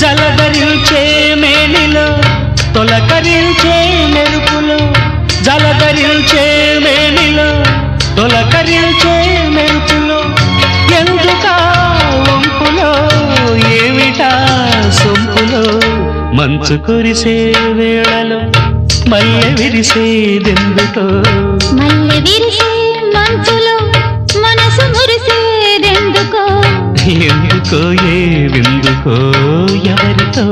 జలధరించే మేనిలో తొలకరించే మెరుపులో జలధరించే మేనిలో తొలకరించే మెరుపులో ఎందుకా వంపులో ఏమిటా సొంపులో మంచు కురిసే వేళలో మల్లె విరిసేదెందుకో మల్లె విరిసే మంచులో మనసు మురిసేదెందుకో ఎందుకో ఏ విందుకో ఎవరితో